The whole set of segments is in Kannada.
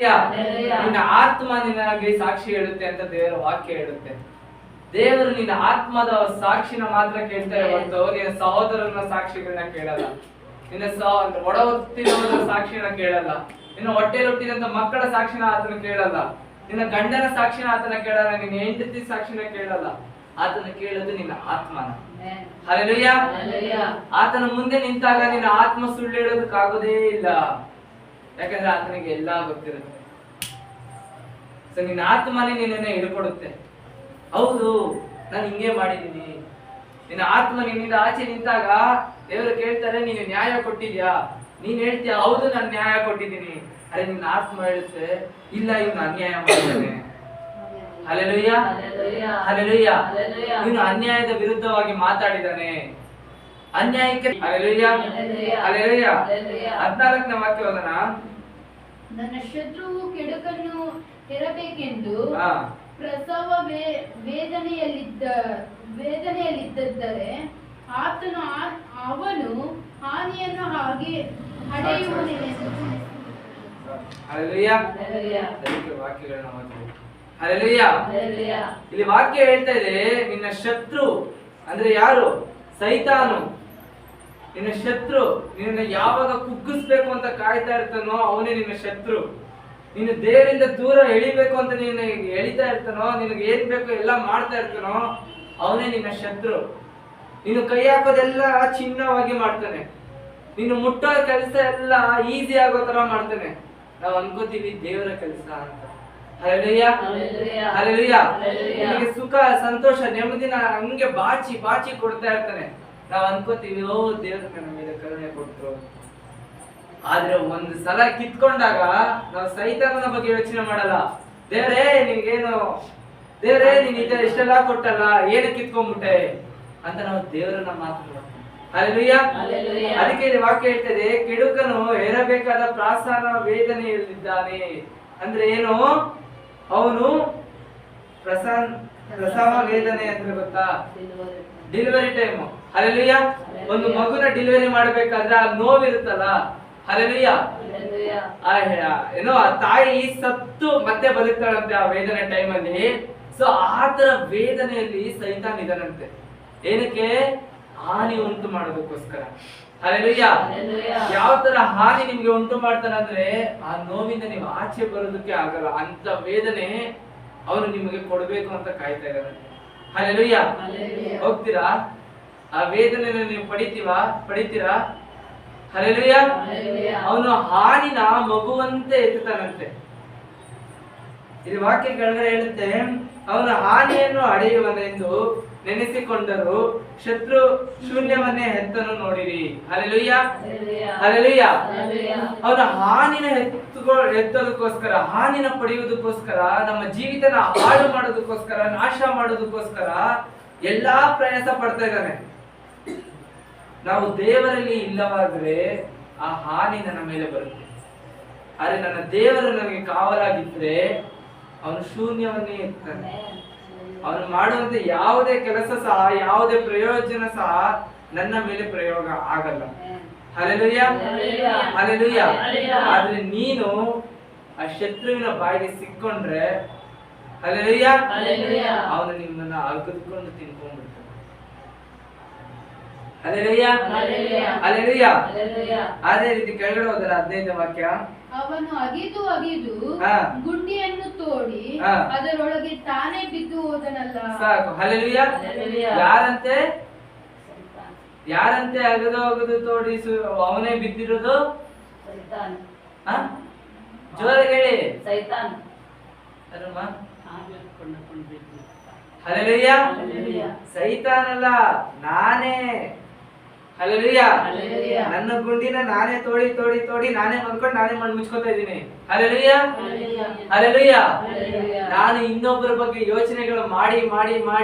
ನಿನ್ನ ಆತ್ಮ ನಿನಗೆ ಸಾಕ್ಷಿ ಹೇಳುತ್ತೆ ಅಂತ ದೇವರ ವಾಕ್ಯ ಹೇಳುತ್ತೆ. ದೇವರು ನಿನ್ನ ಆತ್ಮದ ಸಾಕ್ಷಿನ ಮಾತ್ರ ಕೇಳ್ತಾರೆ ಹೊರತು ನಿನ್ನ ಸಹೋದರನ ಸಾಕ್ಷಿಗಳನ್ನ ಕೇಳಲ್ಲ. ನಿನ್ನ ಒಡ ಹುಟ್ಟಿದವರ ಸಾಕ್ಷಿನ ಕೇಳಲ್ಲ. ನಿನ್ನ ಹೊಟ್ಟೆಲಿ ಹುಟ್ಟಿದಂತ ಮಕ್ಕಳ ಸಾಕ್ಷಿನ ಆತನ ಕೇಳಲ್ಲ. ನಿನ್ನ ಗಂಡನ ಸಾಕ್ಷಿನ ಆತನ ಕೇಳಲ್ಲ. ನಿನ್ನ ಹೆಂಡತಿ ಸಾಕ್ಷಿನ ಕೇಳಲ್ಲ. ಆತನ ಕೇಳೋದು ನಿನ್ನ ಆತ್ಮನ. ಹಲ್ಲೆಲೂಯಾ. ಆತನ ಮುಂದೆ ನಿಂತಾಗ ನಿನ್ನ ಆತ್ಮ ಸುಳ್ಳು ಹೇಳೋದಕ್ಕಾಗೋದೇ ಇಲ್ಲ. ಯಾಕಂದ್ರೆ ಆತನಿಗೆ ಎಲ್ಲಾ ಗೊತ್ತಿರುತ್ತೆ. ಸೊ ನಿನ್ನ ಆತ್ಮನೇ ನಿನ್ನನ್ನ ಹಿಡ್ಕೊಡುತ್ತೆ. ಹೌದು, ನಾನು ಹಿಂಗೆ ಮಾಡಿದ್ದೀನಿ. ನಿನ್ನ ಆತ್ಮ ನಿನ್ನಿಂದ ಆಚೆ ನಿಂತಾಗ ದೇವರು ಕೇಳ್ತಾರೆ, ನೀನು ನ್ಯಾಯ ಕೊಟ್ಟಿದ್ಯಾ? ನೀನ್ ಹೇಳ್ತೀಯ, ಹೌದು ನಾನು ನ್ಯಾಯ ಕೊಟ್ಟಿದ್ದೀನಿ. ಅರೆ ನಿನ್ನ ಆತ್ಮ ಹೇಳುತ್ತೆ, ಇಲ್ಲ ಇವನು ಅನ್ಯಾಯ ಮಾಡಿದ್ದಾನೆ. Hallelujah, hallelujah. ಇವನು ಅನ್ಯಾಯದ ವಿರುದ್ಧವಾಗಿ ಮಾತಾಡಿದ್ದಾನೆ. ಅನ್ಯಾಯಕ್ಕೆ ಹಲ್ಲೆಲೂಯಾ, ಹಲ್ಲೆಲೂಯಾ. 14ನೇ ವಾಕ್ಯ ಓದೋಣ. ನನ್ನ ಶತ್ರುವು ಕೆಡುಕನ್ನು ಹೆರಬೇಕೆಂದು ಪ್ರಸವ ವೇದನೆಯಲ್ಲಿದ್ದರೆ ಅವನು ಹಾನಿಯನ್ನು ಹಾಗೆ ಹಡೆಯುವನೆಂದು. ಹಲ್ಲೆಲೂಯಾ. ವಾಕ್ಯಗಳನ್ನ ಓದಿ. ಹಲ್ಲೆಲೂಯಾ. ಇಲ್ಲಿ ವಾಕ್ಯ ಹೇಳ್ತಾ ಇದೆ, ನಿನ್ನ ಶತ್ರು ಅಂದ್ರೆ ಯಾರು? ಸೈತಾನು. ನಿನ್ನ ಶತ್ರು ನಿನ್ನ ಯಾವಾಗ ಕುಗ್ಗಿಸ್ಬೇಕು ಅಂತ ಕಾಯ್ತಾ ಇರ್ತಾನೋ ಅವನೇ ನಿನ್ನ ಶತ್ರು. ನೀನು ದೇವರಿಂದ ದೂರ ಎಳಿಬೇಕು ಅಂತ ನೀನು ಎಳಿತಾ ಇರ್ತಾನೋ, ನಿನಗೆ ಏನ್ ಬೇಕೋ ಎಲ್ಲ ಮಾಡ್ತಾ ಇರ್ತಾನೋ ಅವನೇ ನಿನ್ನ ಶತ್ರು. ನೀನು ಕೈ ಹಾಕೋದೆಲ್ಲ ಚಿನ್ನವಾಗಿ ಮಾಡ್ತಾನೆ. ನೀನು ಮುಟ್ಟೋ ಕೆಲಸ ಎಲ್ಲ ಈಸಿ ಆಗೋ ತರ ಮಾಡ್ತಾನೆ. ನಾವು ಅನ್ಕೋತೀವಿ ದೇವರ ಕೆಲಸ ಅಂತ. Hallelujah, hallelujah. ನಿನಗೆ ಸುಖ, ಸಂತೋಷ, ನೆಮ್ಮದಿನ ಹಂಗೆ ಬಾಚಿ ಬಾಚಿ ಕೊಡ್ತಾ ಇರ್ತಾನೆ. ನಾವ್ ಅನ್ಕೋತೀವಿ, ಓ ದೇವ್ರ ನನ್ನ ಮೇಲೆ ಕರುಣೆ ಕೊಟ್ರು. ಆದ್ರೆ ಒಂದು ಸಲ ಕಿತ್ಕೊಂಡಾಗ ನಾವು ಸೈತಾನನ ಬಗ್ಗೆ ಯೋಚನೆ ಮಾಡಲ್ಲ. ದೇವ್ರೇ ನಿನ್ಗೇನು, ದೇವ್ರೇ ನೀನ್ ಇಷ್ಟೆಲ್ಲ ಕೊಟ್ಟಲ್ಲ, ಏನು ಕಿತ್ಕೊಂಡ್ಬಿಟ್ಟೆ ಅಂತ ನಾವು ದೇವರನ್ನ ಮಾತಾಡ್ತೀವಿ. ಹಲ್ಲೆಲೂಯಾ. ಅದಕ್ಕೆ ಇಲ್ಲಿ ವಾಕ್ಯ ಹೇಳ್ತದೆ, ಕೆಡುಕನು ಹೇರಬೇಕಾದ ಪ್ರಾಸಾನ ವೇದನೆಯಲ್ಲಿದ್ದಾನೆ. ಅಂದ್ರೆ ಏನು? ಅವನು ಪ್ರಸವ ವೇದನೆ ಅಂದ್ರೆ ಗೊತ್ತಾ? Delivery time. ಹಲ್ಲೆಲೂಯಾ. ಒಂದು ಮಗುನ ಡೆಲಿವರಿ ಮಾಡ್ಬೇಕಾದ್ರೆ ಆ ನೋವಿರುತ್ತಲ್ಲ. ಹಲ್ಲೆಲೂಯಾ. ಏನೋ ಆ ತಾಯಿ ಸತ್ತು ಮತ್ತೆ ಬದುಕ್ತಾಳಂತೆ ಆ ವೇದನೆ ಟೈಮ್ ಅಲ್ಲಿ. ಸೊ ಆತರ ವೇದನೆಯಲ್ಲಿ ಸೈತಾನ್ ಇದಾನಂತೆ. ಏನಕ್ಕೆ? ಹಾನಿ ಉಂಟು ಮಾಡೋದಕ್ಕೋಸ್ಕರ. ಹಲ್ಲೆಲೂಯಾ. ಯಾವ ತರ ಹಾನಿ ನಿಮ್ಗೆ ಉಂಟು ಮಾಡ್ತಾನೆ ಅಂದ್ರೆ ಆ ನೋವಿಂದ ನೀವು ಆಚೆ ಬರೋದಕ್ಕೆ ಆಗಲ್ಲ. ಅಂತ ವೇದನೆ ಅವನು ನಿಮಗೆ ಕೊಡ್ಬೇಕು ಅಂತ ಕಾಯ್ತಾ ಇದ್ದಾನೆ. ಹಲ್ಲೆಲೂಯಾ. ಹೋಗ್ತೀರಾ? ಆ ವೇದನೆ ನೀವು ಪಡಿತೀರಾ? ಹಲ್ಲೆಲೂಯಾ. ಅವನು ಹಾನಿನ ಮಗುವಂತೆ ಎತ್ತುತ್ತಾನಂತೆ. ಇಲ್ಲಿ ವಾಕ್ಯ ಕೆಳಗಡೆ ಹೇಳುತ್ತೆ, ಅವನ ಹಾನಿಯನ್ನು ಅಡೆಯುವನೆಂದು ನೆನೆಸಿಕೊಂಡರು ಶತ್ರು ಶೂನ್ಯವನ್ನೇ ಹೆತ್ತನು ನೋಡಿರಿ. Hallelujah, hallelujah. ಅವನ ಹಾನಿನ ಎತ್ತೋದಕ್ಕೋಸ್ಕರ, ಹಾನಿನ ಪಡೆಯುವುದಕ್ಕೋಸ್ಕರ, ನಮ್ಮ ಜೀವಿತನ ಹಾಳು ಮಾಡೋದಕ್ಕೋಸ್ಕರ, ನಾಶ ಮಾಡೋದಕ್ಕೋಸ್ಕರ ಎಲ್ಲಾ ಪ್ರಯಾಸ ಪಡ್ತಾ ಇದ್ದಾನೆ. ನಾವು ದೇವರಲ್ಲಿ ಇಲ್ಲವಾದ್ರೆ ಆ ಹಾನಿ ನನ್ನ ಮೇಲೆ ಬರುತ್ತೆ. ಆದ್ರೆ ನನ್ನ ದೇವರು ನನಗೆ ಕಾವಲಾಗಿದ್ರೆ ಅವನು ಶೂನ್ಯವನ್ನೇ ಇರ್ತಾನೆ. ಅವನು ಮಾಡುವಂತ ಯಾವುದೇ ಕೆಲಸ ಸಹ, ಯಾವುದೇ ಪ್ರಯೋಜನ ಸಹ ನನ್ನ ಮೇಲೆ ಪ್ರಯೋಗ ಆಗಲ್ಲ. Hallelujah, hallelujah. ಆದ್ರೆ ನೀನು ಆ ಶತ್ರುವಿನ ಬಾಯಿಗೆ ಸಿಕ್ಕೊಂಡ್ರೆ, ಹಲ್ಲೆಲೂಯಾ, ಅವನು ನಿಮ್ಮನ್ನ ಅಗದ್ಕೊಂಡು ತಿನ್ಕೊಂಡ್ಬಿಡ್ತಾನೆ. Hallelujah, hallelujah. ಅದೇ ರೀತಿ ಕೆಳಗಡೆ ಹೋದರೆ 15ನೇ ವಾಕ್ಯ, ಅವನು ಅಗಿದು ಗುಂಡಿಯನ್ನು ತೋಡಿ ಅದರೊಳಗೆ ತಾನೇ ಬಿದ್ದು ಹೋದನಲ್ಲ. ಸಾಕು. ಹಲ್ಲೆಲೂಯಾ. ಯಾರಂತೆ ಅಗದು ತೋಡಿ ಅವನೇ ಬಿದ್ದಿರೋದು? ಜೋರಾಗಿ ಹೇಳಿ. ಸೈತಾನ್. ಹಲ್ಲೆಲೂಯಾ. ಸೈತಾನಲ್ಲ, ನಾನೇ. ಹಲ್ಲೆಲೂಯಾ. ನನ್ನ ಗುಂಡಿನ ನಾನೇ ತೋಡಿ ನಾನೇ ಮಲ್ಕೊಂಡು ನಾನೇ ಮಣ್ಣು ಮುಚ್ಕೋತಾ ಇದ್ದೀನಿ. Hallelujah, hallelujah. ನಾನು ಇನ್ನೊಬ್ಬರ ಬಗ್ಗೆ ಯೋಚನೆಗಳು ಮಾಡಿ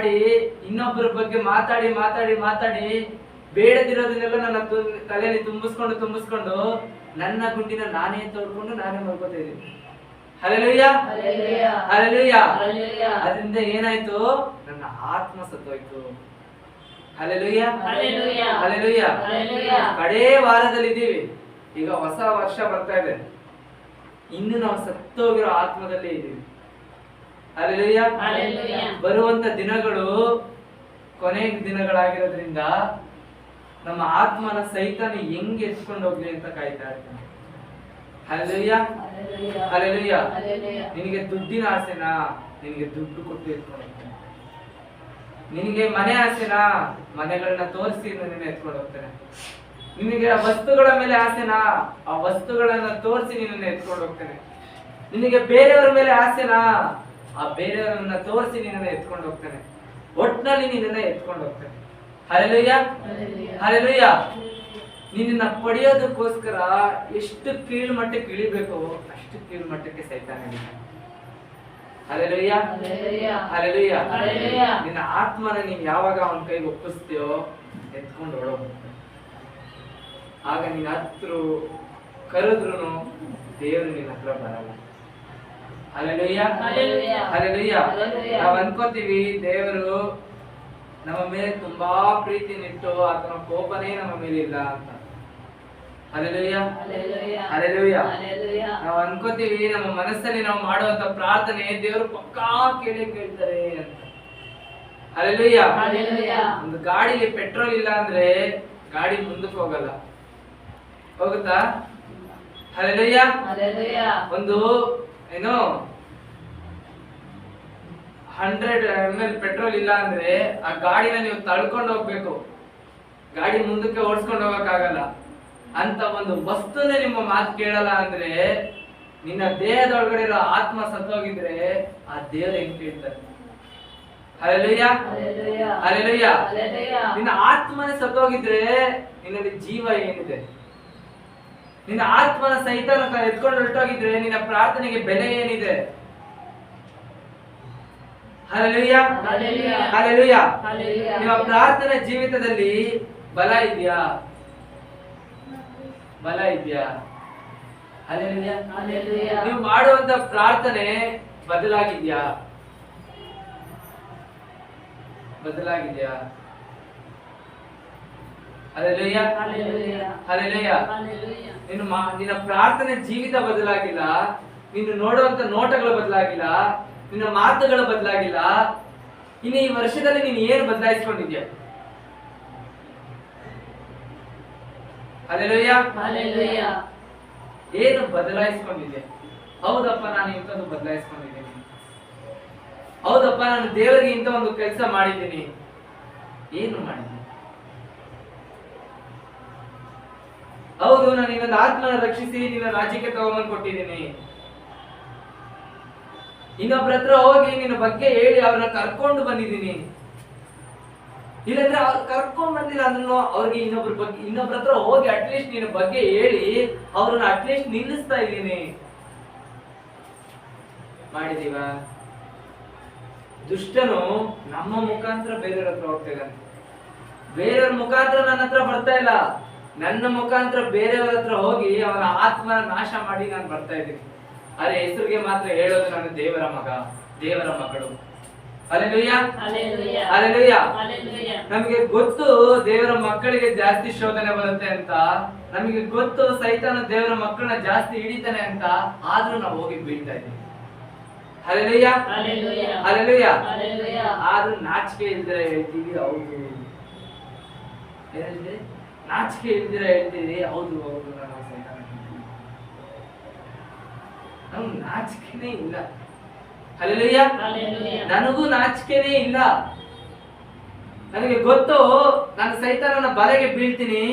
ಇನ್ನೊಬ್ಬರ ಬಗ್ಗೆ ಮಾತಾಡಿ ಬೇಡದಿರೋದನ್ನೆಲ್ಲ ನನ್ನ ತಲೆಯಲ್ಲಿ ತುಂಬಿಸ್ಕೊಂಡು ನನ್ನ ಗುಂಡಿನ ನಾನೇ ತೋಡ್ಕೊಂಡು ನಾನೇ ಮಲ್ಕೋತಾ ಇದ್ದೀನಿ. Hallelujah, hallelujah. ಅದರಿಂದ ಏನಾಯ್ತು? ನನ್ನ ಆತ್ಮ ಸತ್ತೋಯ್ತು. Hallelujah, hallelujah. ಕಡೇ ವಾರದಲ್ಲಿ ಇದ್ದೀವಿ. ಈಗ ಹೊಸ ವರ್ಷ ಬರ್ತಾ ಇದೆ. ಇನ್ನು ನಾವು ಸತ್ತೋಗಿರೋ ಆತ್ಮದಲ್ಲೇ ಇದ್ದೀವಿ. ಹಲ್ಲೆಲೂಯಾ. ಬರುವಂತ ದಿನಗಳು ಕೊನೆಯ ದಿನಗಳಾಗಿರೋದ್ರಿಂದ ನಮ್ಮ ಆತ್ಮನ ಸೈತಾನ ಹೆಂಗೆ ಎತ್ಕೊಂಡು ಹೋಗ್ಲಿ ಅಂತ ಕಾಯ್ತಾ ಇರ್ತಾನೆ. ಹಲ್ಲೆಲೂಯಾ. ಹಲ್ಲೆಲೂಯಾ. ನಿನಗೆ ದುಡ್ಡಿನ ಆಸೆನಾ? ನಿನಗೆ ದುಡ್ಡು ಕೊಟ್ಟು ಎತ್ಕೊಂಡು ಹೋಗ್ತಾನೆ. ನಿನಗೆ ಮನೆ ಆಸೆನಾ? ಮನೆಗಳನ್ನ ತೋರಿಸಿ ನಿನ್ನ ಎತ್ಕೊಂಡು ಹೋಗ್ತಾನೆ. ನಿನಗೆ ಆ ವಸ್ತುಗಳ ಮೇಲೆ ಆಸೆನಾ? ಆ ವಸ್ತುಗಳನ್ನ ತೋರಿಸಿ ನಿನ್ನನ್ನು ಎತ್ಕೊಂಡು ಹೋಗ್ತಾನೆ. ನಿನಗೆ ಬೇರೆಯವರ ಮೇಲೆ ಆಸೆನಾ? ಆ ಬೇರೆಯವರನ್ನ ತೋರಿಸಿ ನಿನ್ನನ್ನು ಎತ್ಕೊಂಡು ಹೋಗ್ತಾನೆ. ಒಟ್ಟಿನಲ್ಲಿ ನಿನ್ನನ್ನ ಎತ್ಕೊಂಡು ಹೋಗ್ತಾನೆ. ಹಲ್ಲೆಲೂಯಾ. ಹಲ್ಲೆಲೂಯಾ. ನಿನ್ನ ಪಡೆಯೋದಕ್ಕೋಸ್ಕರ ಎಷ್ಟು ಕೀಳ್ಮಟ್ಟಕ್ಕೆ ಇಳಿಬೇಕು ಅಷ್ಟು ಕೀಳ್ಮಟ್ಟಕ್ಕೆ ಸೈತಾನ ಇಳಿತಾನೆ. ಹಲ್ಲೆಲೂಯಾ. ಹಲ್ಲೆಲೂಯಾ. ನಿನ್ನ ಆತ್ಮನ ನೀನ್ ಯಾವಾಗ ಅವನ ಕೈಗೆ ಒಪ್ಪಿಸ್ತೀಯೋ ಎತ್ಕೊಂಡು ಹೊರಡೋಗ್ತಾನೆ. ಆಗ ನೀನ್ ಹತ್ರ ಕರೆದ್ರು ದೇವರು ನಿನ್ನ ಹತ್ರ ಬರಲ್ಲ. ಹಲ್ಲೆಲೂಯಾ. ಹಲ್ಲೆಲೂಯಾ. ನಾವ್ ಅನ್ಕೋತೀವಿ ದೇವರು ನಮ್ಮ ಮೇಲೆ ತುಂಬಾ ಪ್ರೀತಿನಿಟ್ಟು ಆತನ ಕೋಪನೇ ನಮ್ಮ ಮೇಲೆ ಇಲ್ಲ ಅಂತ. ಹಲ್ಲೆಲೂಯಾ. ಹಲ್ಲೆಲೂಯಾ. ನಾವು ಅನ್ಕೋತೀವಿ ನಮ್ಮ ಮನಸ್ಸಲ್ಲಿ ನಾವು ಮಾಡುವಂತ ಪ್ರಾರ್ಥನೆ ದೇವರು ಪಕ್ಕಾ ಕೇಳ್ತಾರೆ ಅಂತ. ಹಲ್ಲೆಲೂಯಾ. ಒಂದು ಗಾಡಿಲಿ ಪೆಟ್ರೋಲ್ ಇಲ್ಲ ಅಂದ್ರೆ ಗಾಡಿ ಮುಂದಕ್ಕೆ ಹೋಗಲ್ಲ, ಹೋಗುತ್ತಾ? ಹಲ್ಲೆಲೂಯಾ. ಒಂದು ಏನು 100 ml ಪೆಟ್ರೋಲ್ ಇಲ್ಲ ಅಂದ್ರೆ ಆ ಗಾಡಿನ ನೀವು ತಳ್ಕೊಂಡು ಹೋಗ್ಬೇಕು, ಗಾಡಿ ಮುಂದಕ್ಕೆ ಓಡಿಸ್ಕೊಂಡು ಹೋಗಕ್ಕಾಗಲ್ಲ. ಅಂತ ಒಂದು ವಸ್ತುನೇ ನಿಮ್ಮ ಮಾತು ಕೇಳಲ್ಲ ಅಂದ್ರೆ ನಿನ್ನ ದೇಹದೊಳಗಡೆ ಇರೋ ಆತ್ಮ ಸತ್ತೋಗಿದ್ರೆ ಆ ದೇವರು ಹೆಂಗ್ ಕೇಳ್ತಾರೆ? ಹಲ್ಲೆಲೂಯಾ. ಹಲ್ಲೆಲೂಯಾ. ನಿನ್ನ ಆತ್ಮನೇ ಸತ್ತೋಗಿದ್ರೆ ನಿನ್ನಲ್ಲಿ ಜೀವ ಏನಿದೆ? ನಿನ್ನ ಆತ್ಮನ ಸೈತಾನ ಎತ್ಕೊಂಡು ಹೊರಟೋಗಿದ್ರೆ ನಿನ್ನ ಪ್ರಾರ್ಥನೆಗೆ ಬೆಲೆ ಏನಿದೆ? ಹಲ್ಲೆಲೂಯಾ. ಹಲ್ಲೆಲೂಯಾ. ನಿಮ್ಮ ಪ್ರಾರ್ಥನೆ ಜೀವಿತದಲ್ಲಿ ಬಲ ಇದೆಯಾ? ಬಲ ಇದೆಯಾ? ಹಲ್ಲೆಲೂಯಾ. ನೀವು ಮಾಡುವಂತ ಪ್ರಾರ್ಥನೆ ಬದಲಾಗಿದ್ಯಾ? ಬದಲಾಗಿದ್ಯಾ? ಹಲ್ಲೆಲೂಯಾ. ಹಲ್ಲೆಲೂಯಾ. ನಿನ್ನ ಪ್ರಾರ್ಥನೆ ಜೀವಿತ ಬದಲಾಗಿಲ್ಲ, ನೀನು ನೋಡುವಂತ ನೋಟಗಳು ಬದಲಾಗಿಲ್ಲ, ನಿನ್ನ ಮಾತುಗಳು ಬದಲಾಗಿಲ್ಲ. ಇನ್ನು ಈ ವರ್ಷದಲ್ಲಿ ನೀನು ಏನು ಬದಲಾಯಿಸ್ಕೊಂಡಿದ್ಯಾ? ಹಲ್ಲೆಲೂಯಾ. ಏನು ಬದಲಾಯಿಸ್ಕೊಂಡಿದ್ಯಾ? ಹೌದಪ್ಪ ನಾನು ಇಂಥದ್ದು ಬದಲಾಯಿಸ್ಕೊಂಡಿದ್ದೀನಿ, ಹೌದಪ್ಪ ನಾನು ದೇವರಿಗೆ ಇಂಥ ಒಂದು ಕೆಲಸ ಮಾಡಿದ್ದೀನಿ. ಏನು ಮಾಡಿದ್ದೀನಿ? ಹೌದು ನಾನು ಇನ್ನೊಂದು ಆತ್ಮನ ರಕ್ಷಿಸಿ ನಿನ್ನ ರಾಜ್ಯಕ್ಕೆ ತಗೊಂಬಂದು ಕೊಟ್ಟಿದ್ದೀನಿ. ಇನ್ನೊಬ್ರ ಹತ್ರ ಹೋಗಿ ನಿನ್ನ ಬಗ್ಗೆ ಹೇಳಿ ಅವ್ರನ್ನ ಕರ್ಕೊಂಡು ಬಂದಿದ್ದೀನಿ. ಇಲ್ಲಾಂದ್ರೆ ಅವ್ರು ಕರ್ಕೊಂಡ್ ಬಂದಿಲ್ಲ ಅಂದ್ರೂ ಅವ್ರಿಗೆ ಇನ್ನೊಬ್ರ ಹತ್ರ ಹೋಗಿ ಅಟ್ಲೀಸ್ಟ್ ನಿನ್ನ ಬಗ್ಗೆ ಹೇಳಿ ಅವ್ರನ್ನ ಅಟ್ಲೀಸ್ಟ್ ನಿಲ್ಲಿಸ್ತಾ ಇದ್ದೀನಿ. ಮಾಡಿದೀವ? ದುಷ್ಟನು ನಮ್ಮ ಮುಖಾಂತರ ಬೇರೆಯವ್ರ ಹತ್ರ ಹೋಗ್ತಾ ಇದ್ದಾನೆ. ಬೇರೆಯವ್ರ ಮುಖಾಂತರ ನನ್ನ ಹತ್ರ ಬರ್ತಾ ಇಲ್ಲ, ನನ್ನ ಮುಖಾಂತರ ಬೇರೆಯವ್ರ ಹತ್ರ ಹೋಗಿ ಅವನ ಆತ್ಮನ ನಾಶ ಮಾಡಿ ನಾನು ಬರ್ತಾ ಇದ್ದೀನಿ. ಅರೆ ಹೆಸರಿಗೆ ಮಾತ್ರ ಹೇಳೋದು ನಾನು ದೇವರ ಮಗ, ದೇವರ ಮಗಳು. ಹಲ್ಲೆಲೂಯಾ. ಹಲ್ಲೆಲೂಯಾ. ನಮಗೆ ಗೊತ್ತು ದೇವರ ಮಕ್ಕಳಿಗೆ ಜಾಸ್ತಿ ಶೋಧನೆ ಬರುತ್ತೆ ಅಂತ, ನಮಗೆ ಗೊತ್ತು ಸೈತಾನ ದೇವರ ಮಕ್ಕಳನ್ನ ಜಾಸ್ತಿ ಹಿಡಿತಾನೆ ಅಂತ, ಆದ್ರೂ ನಾವು ಹೋಗಿ ಬೀಳ್ತಾ ಇದ್ದೀವಿ. ಹಲ್ಲೆಲೂಯಾ. ಹಲ್ಲೆಲೂಯಾ. ಆದ್ರೂ ನಾಚಿಕೆ ಇಲ್ದಿರ ಹೇಳ್ತೀವಿ ಹೌದು, ನಾಚಿಕೆ ಇಲ್ದಿರ ಹೇಳ್ತೀವಿ ಹೌದು ಹೌದು ನಾನು ಸೈತಾನ. ನಮ್ಗೆ ನಾಚಿಕೆನೇ ಇಲ್ಲ. ಹಲ್ಲೆಲೂಯಾ. ನನಗೂ ನಾಚಿಕೆನೇ ಇಲ್ಲ. ನನಗೆ ಗೊತ್ತು ನಾನು ಸೈತಾನನ ಬಲೆಗೆ ಬೀಳ್ತೀನಿ,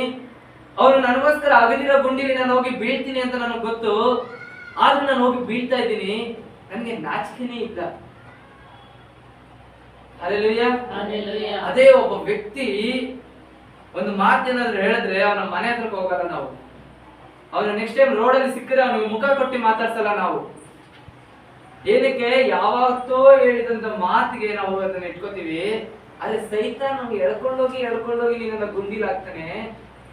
ಅವನು ನನಗೋಸ್ಕರ ಅಗಲಿರೋ ಗುಂಡಿಲಿ ನಾನು ಹೋಗಿ ಬೀಳ್ತೀನಿ ಅಂತ ನನಗೆ ಗೊತ್ತು, ಆದ್ರೂ ನಾನು ಹೋಗಿ ಬೀಳ್ತಾ ಇದ್ದೀನಿ. ನನಗೆ ನಾಚಿಕೆನೇ ಇಲ್ಲ. ಹಲ್ಲೆಲೂಯಾ. ಅದೇ ಒಬ್ಬ ವ್ಯಕ್ತಿ ಒಂದು ಮಾತೇನಾದ್ರೂ ಹೇಳಿದ್ರೆ ಅವನ ಮನೆ ಹತ್ರಕ್ಕೆ ಹೋಗಲ್ಲ ನಾವು, ಅವನು ನೆಕ್ಸ್ಟ್ ಟೈಮ್ ರೋಡಲ್ಲಿ ಸಿಕ್ಕಿದ್ರೆ ಅವನಿಗೆ ಮುಖ ಕೊಟ್ಟು ಮಾತಾಡ್ಸಲ್ಲ ನಾವು. ಏನಕ್ಕೆ? ಯಾವತ್ತೋ ಹೇಳಿದಂತ ಮಾತಿಗೆ ನಾವು ಅದನ್ನ ಇಟ್ಕೋತೀವಿ. ಆದ್ರೆ ಸೈತಾನ್ ನಮ್ಗೆ ಎಳ್ಕೊಂಡೋಗಿ ನಿನ್ನ ಗುಂಡಿಲಾಗ್ತಾನೆ.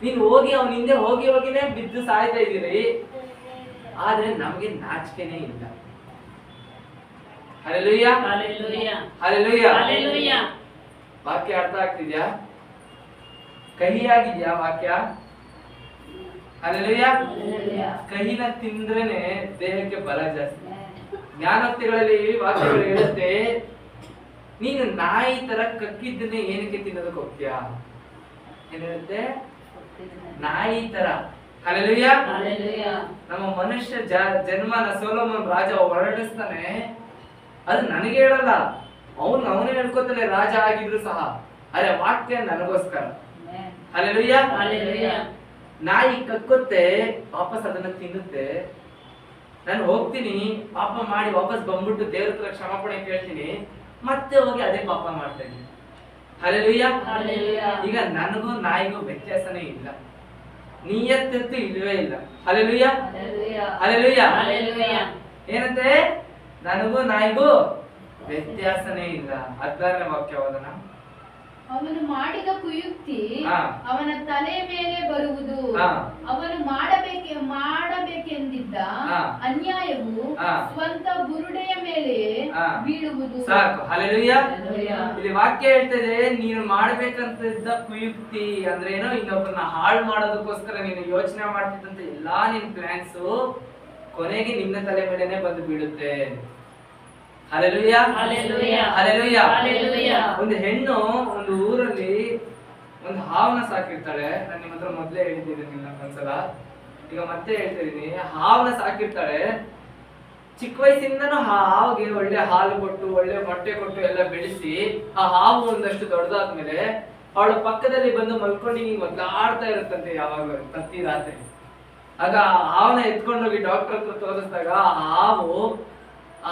ನೀನ್ ಹೋಗಿ ಅವನ ಹಿಂದೆ ಹೋಗಿನೇ ಬಿದ್ದು ಸಾಯ್ತಾ ಇದ್ದೀರಿ, ಆದ್ರೆ ನಮ್ಗೆ ನಾಚಿಕೆನೇ ಇಲ್ಲ. ಹಲ್ಲೆಲೂಯಾ. ಹಲ್ಲೆಲೂಯಾ. ವಾಕ್ಯ ಅರ್ಥ ಆಗ್ತಿದ್ಯಾ? ಕಹಿಯಾಗಿದ್ಯಾ ವಾಕ್ಯ? ಹಲ್ಲೆಲೂಯಾ. ಕಹಿನ ತಿಂದ್ರೇನೆ ದೇಹಕ್ಕೆ ಬಲ ಜಾಸ್ತಿ. ಜ್ಞಾನೋಕ್ತಿಗಳಲ್ಲಿ ವಾಕ್ಯಗಳು ಹೇಳುತ್ತೆ, ನೀನು ನಾಯಿ ತರ ಕಕ್ಕಿದ್ದನ್ನೇ ಏನಕ್ಕೆ ತಿನ್ನೋದಕ್ಕೆ ಹೋಗ್ತೀಯಾ? ಏನ್ ಹೇಳುತ್ತೆ? ನಾಯಿ ತರ. ಹಲ್ಲೆಲೂಯಾ. ನಮ್ಮ ಮನುಷ್ಯ ಜನ್ಮನ ಸೊಲೊಮೋನ್ ರಾಜ ಹೊರಡಿಸ್ತಾನೆ, ಅದು ನನಗೆ ಹೇಳಲ್ಲ, ಅವನೇ ಹೇಳ್ಕೊತಾನೆ ರಾಜ ಆಗಿದ್ರು ಸಹ. ಅರೆ ವಾಕ್ಯ ನನಗೋಸ್ಕರ. ಹಲ್ಲೆಲೂಯಾ. ನಾಯಿ ಕಕ್ಕುತ್ತೆ, ವಾಪಸ್ ಅದನ್ನ ತಿನ್ನುತ್ತೆ. ನಾನು ಹೋಗ್ತೀನಿ, ಪಾಪ ಮಾಡಿ ವಾಪಸ್ ಬಂದ್ಬಿಟ್ಟು ದೇವ್ರ ಹತ್ರ ಕ್ಷಮಾಪಣೆ ಕೇಳ್ತೀನಿ, ಮತ್ತೆ ಹೋಗಿ ಅದೇ ಪಾಪ ಮಾಡ್ತೇನೆ. ಹಲ್ಲೆಲೂಯಾ. ಈಗ ನನಗೂ ನಾಯಿಗೂ ವ್ಯತ್ಯಾಸನೇ ಇಲ್ಲ, ನಿಯತ್ತಂತೂ ಇಲ್ಲವೇ ಇಲ್ಲ. ಹಲ್ಲೆಲೂಯಾ. ಹಲ್ಲೆಲೂಯಾ. ಏನಂತೆ? ನನಗೂ ನಾಯಿಗೂ ವ್ಯತ್ಯಾಸನೇ ಇಲ್ಲ. 16ನೇ ವಾಕ್ಯ ಓದೋಣ. ಅವನು ಮಾಡಿದ ಕುಯುಕ್ತಿ ಅವನ ತಲೆಯ ಮೇಲೆ ಬರುವುದು. ಅವನು ಮಾಡಬೇಕೆಂದಿದ್ದ ಅನ್ಯಾಯವು ಸ್ವಂತ ಬುರುಡೆಯ ಮೇಲೆ ಬೀಳುವುದು. ಸಾಕು. ಹಲ್ಲೆಲೂಯಾ. ಇಲ್ಲಿ ವಾಕ್ಯ ಹೇಳ್ತದೆ, ನೀನು ಮಾಡ್ಬೇಕಂತಿದ್ದ ಕುಯುಕ್ತಿ ಅಂದ್ರೆ ಏನೋ, ಇನ್ನೊಬ್ಬರನ್ನ ಹಾಳು ಮಾಡೋದಕ್ಕೋಸ್ಕರ ನೀನು ಯೋಚನೆ ಮಾಡ್ತಿದ್ದಂತ ಎಲ್ಲಾ ನಿನ್ ಪ್ಲಾನ್ಸ್ ಕೊನೆಗೆ ನಿನ್ನ ತಲೆ ಮೇಲೆನೆ ಬಂದು ಬೀಳುತ್ತೆ. ಹಲ್ಲೆಲೂಯಾ. ಹಲ್ಲೆಲೂಯಾ. ಒಂದು ಹೆಣ್ಣು ಒಂದು ಊರಲ್ಲಿ ಒಂದು ಹಾವನ್ನ ಸಾಕಿರ್ತಾಳೆ. ನಾನು ನಿಮ್ಮ ಹತ್ರ ಮೊದಲೇ ಹೇಳಿದ್ದೀನಿ ನಿನ್ನ ಒಂದ್ಸಲ, ಈಗ ಮತ್ತೆ ಹೇಳ್ತಿದ್ದೀನಿ. ಹಾವನ್ನ ಸಾಕಿರ್ತಾಳೆ. ಚಿಕ್ಕ ವಯಸ್ಸಿಂದನೂ ಹಾವಿಗೆ ಒಳ್ಳೆ ಹಾಲು ಕೊಟ್ಟು ಒಳ್ಳೆ ಮೊಟ್ಟೆ ಕೊಟ್ಟು ಎಲ್ಲ ಬೆಳೆಸಿ, ಆ ಹಾವು ಒಂದಷ್ಟು ದೊಡ್ಡದಾದ್ಮೇಲೆ ಅವಳ ಪಕ್ಕದಲ್ಲಿ ಬಂದು ಮಲ್ಕೊಂಡು ಮೊದಲಾಡ್ತಾ ಇರುತ್ತಂತೆ ಯಾವಾಗ ಪ್ರತಿ ರಾತ್ರಿ. ಆಗ ಆ ಹಾವನ್ನ ಎತ್ಕೊಂಡೋಗಿ ಡಾಕ್ಟರ್ ಹತ್ರ ತೋರಿಸಿದಾಗ ಆ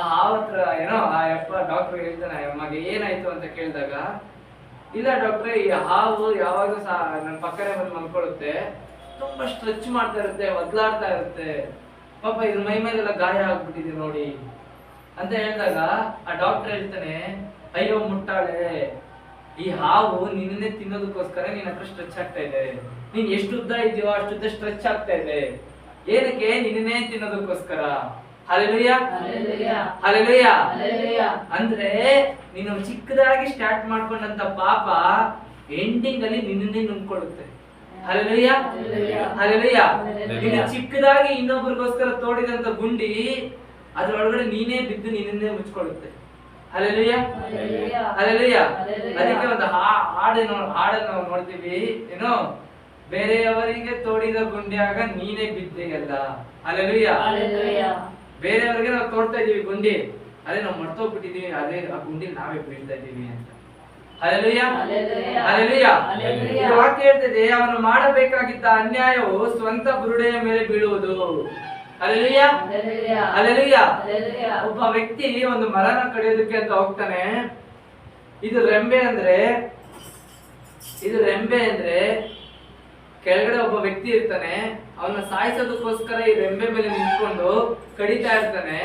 ಹಾವ್ ಹತ್ರ ಏನೋ ಆ ಯಪ್ಪ ಡಾಕ್ಟರ್ ಹೇಳ್ತಾನೆ, ಅಮ್ಮಗೆ ಏನಾಯ್ತು ಅಂತ ಕೇಳಿದಾಗ, ಇಲ್ಲ ಡಾಕ್ಟ್ರೆ, ಈ ಹಾವು ಯಾವಾಗ ನನ್ನ ಪಕ್ಕನೆ ಬಂದು ಮಲ್ಕೊಳ್ಳುತ್ತೆ, ತುಂಬಾ ಸ್ಟ್ರೆಚ್ ಮಾಡ್ತಾ ಇರುತ್ತೆ, ಒದ್ಲಾಡ್ತಾ ಇರುತ್ತೆ, ಪಾಪ ಇದ್ರ ಮೈ ಮೇಲೆಲ್ಲ ಗಾಯ ಆಗ್ಬಿಟ್ಟಿದೆ ನೋಡಿ ಅಂತ ಹೇಳಿದಾಗ ಆ ಡಾಕ್ಟರ್ ಹೇಳ್ತಾನೆ, ಅಯ್ಯೋ ಮುಟ್ಟಾಳೆ, ಈ ಹಾವು ನಿನ್ನೆ ತಿನ್ನೋದಕ್ಕೋಸ್ಕರ ನಿನ್ನ ಹತ್ರ ಸ್ಟ್ರೆಚ್ ಆಗ್ತಾ ಇದೆ. ನೀನ್ ಎಷ್ಟು ಉದ್ದ ಇದೆಯೋ ಅಷ್ಟುದ್ದ ಸ್ಟ್ರೆಚ್ ಆಗ್ತಾ ಇದೆ. ಏನಕ್ಕೆ? ನಿನ್ನೆ ತಿನ್ನೋದಕ್ಕೋಸ್ಕರ. ಹಲ್ಲೆಲೂಯಾ. ಹಲ್ಲೆಲೂಯಾ. ಅಂದ್ರೆ ನೀನು ಚಿಕ್ಕದಾಗಿ ಸ್ಟಾರ್ಟ್ ಮಾಡ್ಕೊಂಡಂತ ಪಾಪ ಎಂಡಿಂಗ್ ಅಲ್ಲಿ ನಿನ್ನೆ ನುಂಗ್ಕೊಳ್ಳುತ್ತೆ. ಹಲ್ಲೆಲೂಯಾ. ಹಲ್ಲೆಲೂಯಾ. ನೀನು ಚಿಕ್ಕದಾಗಿ ಇನ್ನೊಬ್ಬರಿಗೋಸ್ಕರ ತೋಡಿದಂತ ಗುಂಡಿ ಅದ್ರೊಳಗಡೆ ನೀನೇ ಬಿದ್ದು ನಿನ್ನೆ ಮುಚ್ಕೊಳ್ಳುತ್ತೆ. ಹಲ್ಲೆಲೂಯಾ. ಹಲ್ಲೆಲೂಯಾ. ಅದಕ್ಕೆ ಒಂದು ಹಾಡನ್ನು ನಾವು ನೋಡ್ತೀವಿ, ಏನೋ, ಬೇರೆಯವರಿಗೆ ತೋಡಿದ ಗುಂಡಿಯಾಗ ನೀನೇ ಬಿದ್ದೆಯಲ್ಲ. ಹಲ್ಲೆಲೂಯಾ. ಬೇರೆಯವರಿಗೆ ನಾವು ತೋಡ್ತಾ ಇದೀವಿ ಗುಂಡಿ, ಅದೇ ನಾವು ಮರ್ತೋಗ್ಬಿಟ್ಟಿದೀವಿ, ಅದೇ ಆ ಗುಂಡಿ ನಾವೇ ಬೀಳ್ತಾ ಇದೀವಿ ಅಂತ. ಹಲ್ಲೆಲೂಯಾ. ಹಲ್ಲೆಲೂಯಾ. ಇದು ವಾಕ್ಯ ಹೇಳ್ತದೆ, ಅವನು ಮಾಡಬೇಕಾಗಿದ್ದ ಅನ್ಯಾಯವು ಸ್ವಂತ ಬುರುಡೆಯ ಮೇಲೆ ಬೀಳುವುದು. ಹಲ್ಲೆಲೂಯಾ. ಹಲ್ಲೆಲೂಯಾ. ಒಬ್ಬ ವ್ಯಕ್ತಿ ಒಂದು ಮರನ ಕಡಿಯೋದಕ್ಕೆ ಅಂತ ಹೋಗ್ತಾನೆ. ಇದು ರೆಂಬೆ ಅಂದ್ರೆ ಕೆಳಗಡೆ ಒಬ್ಬ ವ್ಯಕ್ತಿ ಇರ್ತಾನೆ, ಅವನ್ನ ಸಾಯಿಸೋದಕ್ಕೋಸ್ಕರ ಈ ರೆಂಬೆ ಮೇಲೆ ನಿಂತ್ಕೊಂಡು ಕಡಿತಾ ಇರ್ತಾನೆ.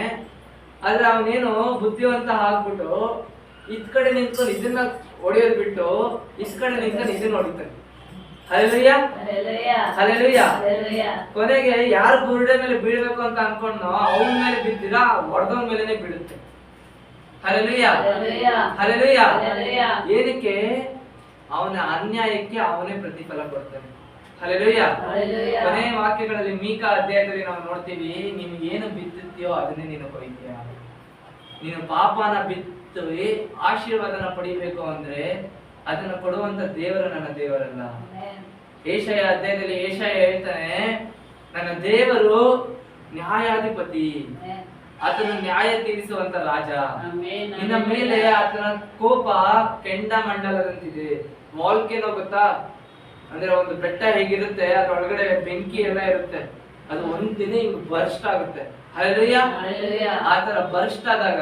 ಆದ್ರೆ ಅವನೇನು ಬುದ್ಧಿವಂತ ಆಗ್ಬಿಟ್ಟು ಇದ್ ಕಡೆ ನಿಂತ್ಕೊಂಡು ಇದನ್ನ ಹೊಡೆಯೋದ್ ಬಿಟ್ಟು ಇದ್ ಕಡೆ ನಿಂತ್ಕೊಂಡು ಇದನ್ನ ಹೊಡಿತಾನೆ. ಹಲ್ಲೆಲೂಯಾ. ಹಲ್ಲೆಲೂಯಾ. ಕೊನೆಗೆ ಯಾರು ಬುರುಡೆ ಮೇಲೆ ಬೀಳ್ಬೇಕು ಅಂತ ಅನ್ಕೊಂಡು ಅವನ ಮೇಲೆ ಬಿದ್ದಿರ ಹೊಡೆದವನ ಮೇಲೆನೆ ಬೀಳುತ್ತೆ. ಹಲ್ಲೆಲೂಯಾ. ಹಲ್ಲೆಲೂಯಾ. ಏನಕ್ಕೆ? ಅವನ ಅನ್ಯಾಯಕ್ಕೆ ಅವನೇ ಪ್ರತಿಫಲ ಕೊಡ್ತಾನೆ. ಹಲ್ಲೆಲೂಯಾ. ಕೊನೆ ವಾಕ್ಯಗಳಲ್ಲಿ ಮೀಕಾ ಅಧ್ಯಾಯದಲ್ಲಿ ನಾವು ನೋಡ್ತೀವಿ, ನೀನು ಏನು ಬಿತ್ತುತ್ತೀಯೋ ಅದನ್ನೇ ನೀನು ಕೊಯ್ತೀಯ. ನೀನು ಪಾಪನ ಬಿತ್ತು ಆಶೀರ್ವಾದನ ಪಡಿಬೇಕು ಅಂದ್ರೆ ಅದನ್ನ ಕೊಡುವಂತ ದೇವರು ನನ್ನ ದೇವರಲ್ಲ. ಏಷಯ ಅಧ್ಯಾಯದಲ್ಲಿ ಏಷಯ ಹೇಳ್ತಾನೆ, ನನ್ನ ದೇವರು ನ್ಯಾಯಾಧಿಪತಿ, ಆತನು ನ್ಯಾಯ ತೀರಿಸುವಂತ ರಾಜ. ನಿನ್ನ ಮೇಲೆ ಆತನ ಕೋಪ ಕೆಂಡ ಮಂಡಲದಂತಿದೆ. ವಾಲ್ಕೆನೋ ಗೊತ್ತಾ? ಅಂದ್ರೆ ಒಂದು ಬೆಟ್ಟ ಹೇಗಿರುತ್ತೆ, ಅದ್ರೊಳಗಡೆ ಬೆಂಕಿ ಎಲ್ಲ ಇರುತ್ತೆ, ಅದು ಒಂದಿನ ಹಿಂಗ್ ಬರ್ಸ್ಟ್ ಆಗುತ್ತೆ. ಹಲ್ಲೆಲೂಯಾ. ಆತರ ಬರ್ಸ್ಟ್ ಆದಾಗ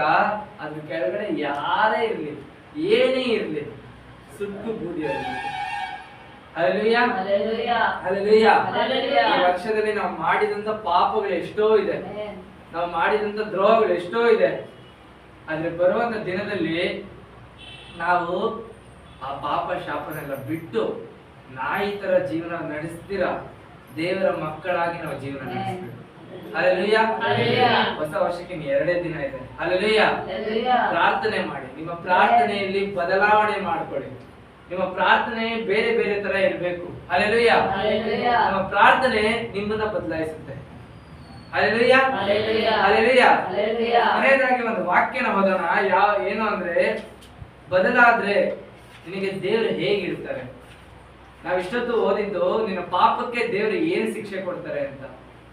ಅದ್ರ ಕೆಳಗಡೆ ಯಾರೇ ಇರ್ಲಿ, ಏನೇ ಇರ್ಲಿ, ಸುಟ್ಟು ಬೂದಿ ಆಗುತ್ತೆ. ಹಲ್ಲೆಲೂಯಾ. ಹಲ್ಲೆಲೂಯಾ. ಈ ವರ್ಷದಲ್ಲಿ ನಾವು ಮಾಡಿದಂತ ಪಾಪಗಳು ಎಷ್ಟೋ ಇದೆ, ನಾವು ಮಾಡಿದಂತ ದ್ರೋಹಗಳು ಎಷ್ಟೋ ಇದೆ. ಆದ್ರೆ ಬರುವಂತ ದಿನದಲ್ಲಿ ನಾವು ಆ ಪಾಪ ಶಾಪನೆಲ್ಲ ಬಿಟ್ಟು ನಾಯಿ ತರ ಜೀವನ ನಡೆಸ್ತೀರಾ, ದೇವರ ಮಕ್ಕಳಾಗಿ ನಾವು ಜೀವನ ನಡೆಸ್ತೀವಿ. ಹಲ್ಲೆಲೂಯಾ. ಹೊಸ ವರ್ಷಕ್ಕೆ 2 ದಿನ ಇದೆ. ಹಲ್ಲೆಲೂಯಾ. ಪ್ರಾರ್ಥನೆ ಮಾಡಿ, ನಿಮ್ಮ ಪ್ರಾರ್ಥನೆಯಲ್ಲಿ ಬದಲಾವಣೆ ಮಾಡ್ಕೊಳ್ಳಿ. ನಿಮ್ಮ ಪ್ರಾರ್ಥನೆ ಬೇರೆ ಬೇರೆ ತರ ಇರಬೇಕು. ಹಲ್ಲೆಲೂಯ. ಹಲ್ಲೆಲೂಯ. ನಿಮ್ಮ ಪ್ರಾರ್ಥನೆ ನಿಮ್ಮನ್ನ ಬದಲಾಯಿಸುತ್ತೆ. ಹಲ್ಲೆಲೂಯ. ಹಲ್ಲೆಲೂಯ. ಹಲ್ಲೆಲೂಯ. ಹಲ್ಲೆಲೂಯ. ಕೊನೆಯದಾಗಿ ಒಂದು ವಾಕ್ಯನ ಓದೋಣ. ಏನು ಅಂದ್ರೆ, ಬದಲಾದ್ರೆ ನಿನಗೆ ದೇವರು ಹೇಗಿರ್ತಾರೆ. ನಾವಿಷ್ಟೊತ್ತು ಓದಿದ್ದು ನಿನ್ನ ಪಾಪಕ್ಕೆ ದೇವರು ಏನು ಶಿಕ್ಷೆ ಕೊಡ್ತಾರೆ ಅಂತ.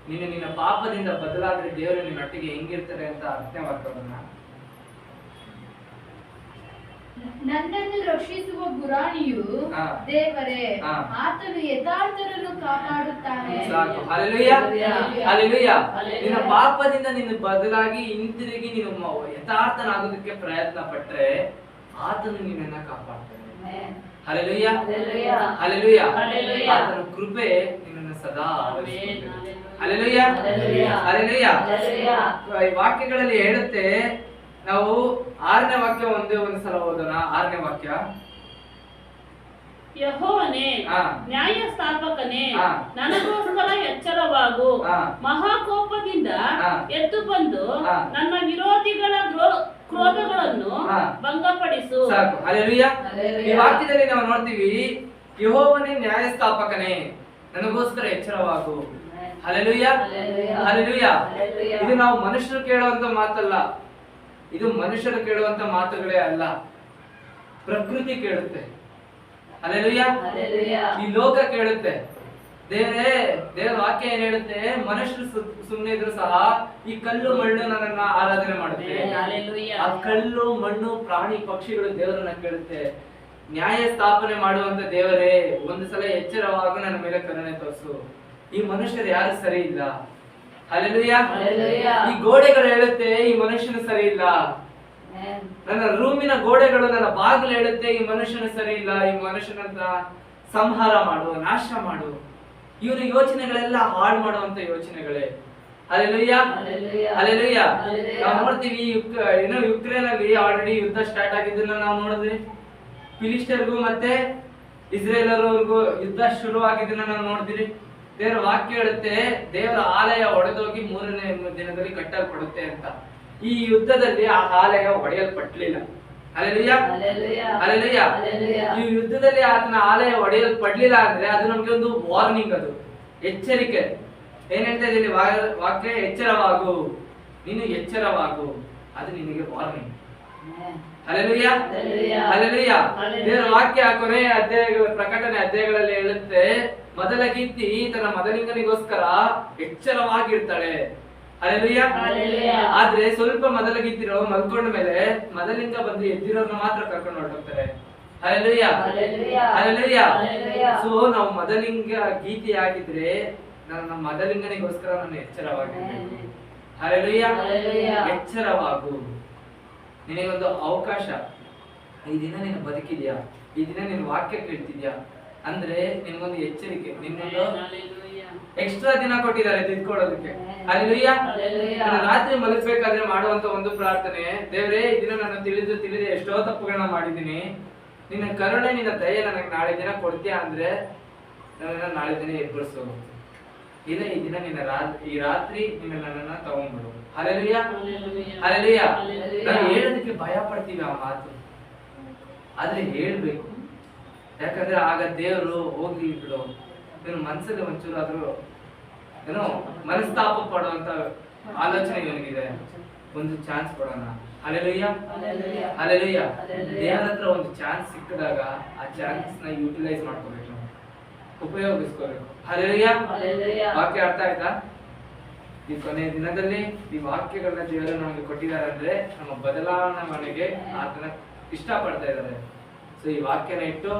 ನೀನು ನಿನ್ನ ಪಾಪದಿಂದ ಬದಲಾದ್ರೆ ದೇವರು ನಿನ್ನೊಟ್ಟಿಗೆ ಹೆಂಗಿರ್ತಾರೆ ಅಂತ ಅರ್ಥನೆ ಮಾಡ್ಕೊಳ್ಳೋಣ. ನನ್ನನ್ನು ರಕ್ಷಿಸುವ ಗುರಾಣಿಯು ದೇವರೇ, ಆತನು ಯಥಾರ್ಥರನ್ನು ಕಾಪಾಡುತ್ತಾನೆ. ಸಾಕು. ಹಲ್ಲೆಲೂಯ. ಹಲ್ಲೆಲೂಯ. ನಿನ್ನ ಪಾಪದಿಂದ ನೀನು ಬದಲಾಗಿ ಹಿಂತಿರುಗಿ ನೀನು ಯಥಾರ್ಥನಾಗೋದಕ್ಕೆ ಪ್ರಯತ್ನ ಪಟ್ರೆ ಆತನು ನಿನ್ನನ್ನ ಕಾಪಾಡ್ತಾನೆ. ಹಲ್ಲೆಲೂಯ. ಹಲ್ಲೆಲೂಯ. ಆತನ ಕೃಪೆ ನಿನ್ನನ್ನು ಸದಾ ಆವರಿಸುತ್ತದೆ. ಹಲ್ಲೆಲೂಯ. ಹಲ್ಲೆಲೂಯ. ಈ ವಾಕ್ಯಗಳಲ್ಲಿ ಹೇಳುತ್ತೆ. ನಾವು 6ನೇ ವಾಕ್ಯ ಒಂದು ಸಲ ಓದೋಣ. 6ನೇ ವಾಕ್ಯ. ಯೆಹೋವನೇ, ನ್ಯಾಯ ಸ್ಥಾಪಕನೇ, ನನಗೋಸ್ಕರ ಎಚ್ಚರವಾಗು. ಮಹಾಕೋಪದಿಂದ ಎದ್ದು ಬಂದು ನನ್ನ ವಿರೋಧಿಗಳ ಕ್ರೋಧಗಳನ್ನು ಭಂಗಪಡಿಸು. ಸಾಕು. ಹಲ್ಲೆಲೂಯ. ಈ ವಾಕ್ಯದಲ್ಲಿ ನಾವು ನೋಡ್ತೀವಿ, ಯೆಹೋವನೇ ನ್ಯಾಯ ಸ್ಥಾಪಕನೇ, ನನಗೋಸ್ಕರ ಎಚ್ಚರವಾಗು. ಹಲ್ಲೆಲೂಯ. ಹಲ್ಲೆಲೂಯ. ಇದು ನಾವು ಮನುಷ್ಯರು ಕೇಳುವಂತ ಮಾತಲ್ಲ. ಇದು ಮನುಷ್ಯರು ಕೇಳುವಂತ ಮಾತುಗಳೇ ಅಲ್ಲ, ಪ್ರಕೃತಿ ಕೇಳುತ್ತೆ. ಹಲ್ಲೆಲೂಯ. ಈ ಲೋಕ ಕೇಳುತ್ತೆ. ದೇವರ ವಾಕ್ಯ ಏನ್ ಹೇಳುತ್ತೆ? ಮನುಷ್ಯರು ಸುಮ್ಮನೆ ಇದ್ರು ಸಹ ಈ ಕಲ್ಲು ಮಣ್ಣು ನನ್ನನ್ನ ಆರಾಧನೆ ಮಾಡುತ್ತೆ. ಆ ಕಲ್ಲು ಮಣ್ಣು ಪ್ರಾಣಿ ಪಕ್ಷಿಗಳು ದೇವರನ್ನ ಕೇಳುತ್ತೆ. ನ್ಯಾಯ ಸ್ಥಾಪನೆ ಮಾಡುವಂತ ದೇವರೇ, ಒಂದು ಸಲ ಎಚ್ಚರವಾಗ ನನ್ನ ಮೇಲೆ ಕರುಣೆ ತೋರಿಸು. ಈ ಮನುಷ್ಯರು ಯಾರು ಸರಿ ಇಲ್ಲ. ಹಲ್ಲೆಲೂಯ. ಈ ಗೋಡೆಗಳು ಹೇಳುತ್ತೆ ಈ ಮನುಷ್ಯನು ಸರಿ ಇಲ್ಲ. ನನ್ನ ರೂಮಿನ ಗೋಡೆಗಳು, ನನ್ನ ಬಾಗಿಲು ಹೇಳುತ್ತೆ ಈ ಮನುಷ್ಯನು ಸರಿ ಇಲ್ಲ. ಈ ಮನುಷ್ಯನಂತ ಸಂಹಾರ ಮಾಡು, ನಾಶ ಮಾಡು. ಇವರ ಯೋಚನೆಗಳೆಲ್ಲ ಹಾಳು ಮಾಡುವಂತ ಯೋಚನೆಗಳೇ. ಹಲ್ಲೆಲೂಯ. ಹಲ್ಲೆಲೂಯ. ನಾವು ನೋಡ್ತೀವಿ, ಯುಕ್ರೇನ್ ಅಲ್ಲಿ ಆಲ್ರೆಡಿ ಯುದ್ಧ ಸ್ಟಾರ್ಟ್ ಆಗಿದ್ದನ್ನ ನಾವು ನೋಡಿದ್ವಿ. ಫಿಲಿಸ್ಟರ್ಗೂ ಮತ್ತೆ ಇಸ್ರೇಲರ್ಗೂ ಯುದ್ಧ ಶುರು ಆಗಿದ್ದನ್ನ ನಾವು ನೋಡಿದ್ವಿ. ದೇವರ ವಾಕ್ಯ ಹೇಳುತ್ತೆ, ದೇವರ ಆಲಯ ಒಡೆದೋಗಿ 3ನೇ ದಿನದಲ್ಲಿ ಕಟ್ಟಲ್ಪಡುತ್ತೆ ಅಂತ. ಈ ಯುದ್ಧದಲ್ಲಿ ಆ ಆಲಯ ಒಡೆಯಲ್ಪಟ್ಲಿಲ್ಲ. ಹಲ್ಲೆಲೂಯ. ಹಲ್ಲೆಲೂಯ. ಈ ಯುದ್ಧದಲ್ಲಿ ಆತನ ಆಲಯ ಒಡೆಯಲ್ಪಡ್ಲಿಲ್ಲ ಅಂದ್ರೆ ಅದು ನಮ್ಗೆ ಒಂದು ವಾರ್ನಿಂಗ್, ಅದು ಎಚ್ಚರಿಕೆ. ಏನ್ ಹೇಳ್ತಾ ಇದೀನಿ? ವಾಕ್ಯ ಎಚ್ಚರವಾಗು, ನೀನು ಎಚ್ಚರವಾಗು, ಅದು ನಿನಗೆ ವಾರ್ನಿಂಗ್. ಹಲ್ಲೆಲೂಯ. ಹಲ್ಲೆಲೂಯ. ದೇವರ ವಾಕ್ಯ ಕೊನೆಯ ಅಧ್ಯಾಯ, ಪ್ರಕಟಣೆ ಅಧ್ಯಾಯಗಳಲ್ಲಿ ಹೇಳುತ್ತೆ, ಮೊದಲ ಗೀತಿ ತನ್ನ ಮೊದಲಿಂಗನಿಗೋಸ್ಕರ ಎಚ್ಚರವಾಗಿರ್ತಾಳೆ. ಹಲ್ಲೆಲೂಯ. ಆದ್ರೆ ಸ್ವಲ್ಪ ಮೊದಲ ಗೀತಿರೋ ಮಲ್ಕೊಂಡ ಮೇಲೆ ಮೊದಲಿಂಗ ಬಂದು ಎದ್ದಿರೋರ್ನ ಮಾತ್ರ ಕರ್ಕೊಂಡು ಹೊರಟೋಗ್ತಾರೆ. ಹಲ್ಲೆಲೂಯ. ಹಲ್ಲೆಲೂಯ. ಸೊ ನಾವು ಮೊದಲಿಂಗ ಗೀತಿ ಆಗಿದ್ರೆ ನನ್ನ ಮೊದಲಿಂಗನಿಗೋಸ್ಕರ ನಾನು ಎಚ್ಚರವಾಗಿರ್ಬೇಕು. ಹಲ್ಲೆಲೂಯ. ಎಚ್ಚರವಾಗು. ನಿನಗೊಂದು ಅವಕಾಶ. ಈ ದಿನ ನೀನು ಬದುಕಿದ್ಯಾ, ಈ ದಿನ ನೀನು ವಾಕ್ಯ ಕೇಳ್ತಿದ್ಯಾ ಅಂದ್ರೆ ನಿನ್ಗೊಂದು ಎಚ್ಚರಿಕೆ, ನಿನ್ನೊಂದು ಎಕ್ಸ್ಟ್ರಾ ದಿನ ಕೊಟ್ಟಿದ್ದಾರೆ ತಿದ್ಕೊಳ್ಳೋದಕ್ಕೆ. ಹಲ್ಲೆಲೂಯ. ರಾತ್ರಿ ಮಲಗಬೇಕಾದ್ರೆ ಮಾಡುವಂತ ಒಂದು ಪ್ರಾರ್ಥನೆ, ದೇವರೇ ಈ ದಿನ ನಾನು ತಿಳಿದು ಎಷ್ಟೋ ತಪ್ಪುಗಳನ್ನ ಮಾಡಿದ್ದೀನಿ, ನಿನ್ನ ಕರುಣೆ ನಿನ್ನ ದಯೆ ನನಗೆ ನಾಳೆ ದಿನ ಕೊಡ್ತೀಯಾ ಅಂದ್ರೆ ನನ್ನ ನಾಳೆ ದಿನ ಎಬ್ಬರಿಸು. ಇಲ್ಲ, ಈ ದಿನ ಈ ರಾತ್ರಿ ನಿನ್ನ ನನ್ನನ್ನ ತಗೊಂಡ್ಬಿಡು. ಹಲ್ಲೆಲೂಯ. ಹಲ್ಲೆಲೂಯ. ನಾವು ಹೇಳೋದಕ್ಕೆ ಭಯ ಪಡ್ತೀವಿ ಆ ಮಾತು, ಆದ್ರೆ ಹೇಳ್ಬೇಕು. ಯಾಕಂದ್ರೆ ಆಗ ದೇವರು ಹೋಗ್ಲಿ ಬಿಡು, ಇವನು ಮನಸ್ಸಲ್ಲಿ ಒಂಚೂರಾದ್ರೂ ಏನೋ ಮನಸ್ತಾಪ ಪಡುವಂತ ಆಲೋಚನೆ ಇವನಿಗಿದೆ, ಒಂದು ಚಾನ್ಸ್ ಕೊಡೋಣ. ಹಲ್ಲೆಲೂಯ. ಹಲ್ಲೆಲೂಯ. ದೇವರ ಹತ್ರ ಒಂದು ಚಾನ್ಸ್ ಸಿಕ್ಕಿದಾಗ ಆ ಚಾನ್ಸ್ ನ ಯುಟಿಲೈಸ್ ಮಾಡ್ಕೋಬೇಕು, ಉಪಯೋಗಿಸ್ಕೋಬೇಕು. ಹಲ್ಲೆಲೂಯ. ವಾಕ್ಯ ಅರ್ಥ ಆಯ್ತಾ? ಈ ಕೊನೆಯ ದಿನದಲ್ಲಿ ಈ ವಾಕ್ಯಗಳನ್ನ ದೇವರು ನಮಗೆ ಕೊಟ್ಟಿದ್ದಾರೆ ಅಂದ್ರೆ ನಮ್ಮ ಬದಲಾವಣೆ ಮನೆಗೆ ಆತನ ಇಷ್ಟ ಪಡ್ತಾ ಇದ್ದಾರೆ. ಸೊ ಈ ವಾಕ್ಯನ ಇಟ್ಟು